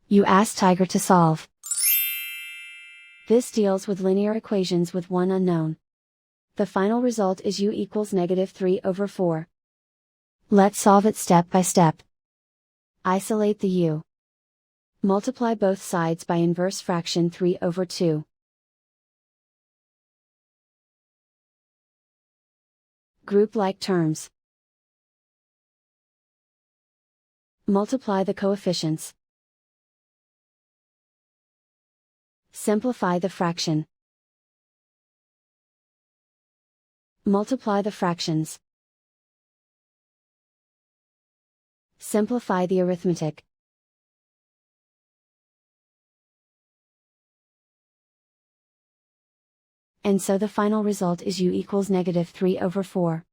You ask Tiger to solve. This deals with linear equations with one unknown. The final result is u equals -3/4. Let's solve it step by step. Isolate the u. Multiply both sides by inverse fraction 3/2. Group like terms. Multiply the coefficients. Simplify the fraction. Multiply the fractions. Simplify the arithmetic. And so the final result is u equals -3/4.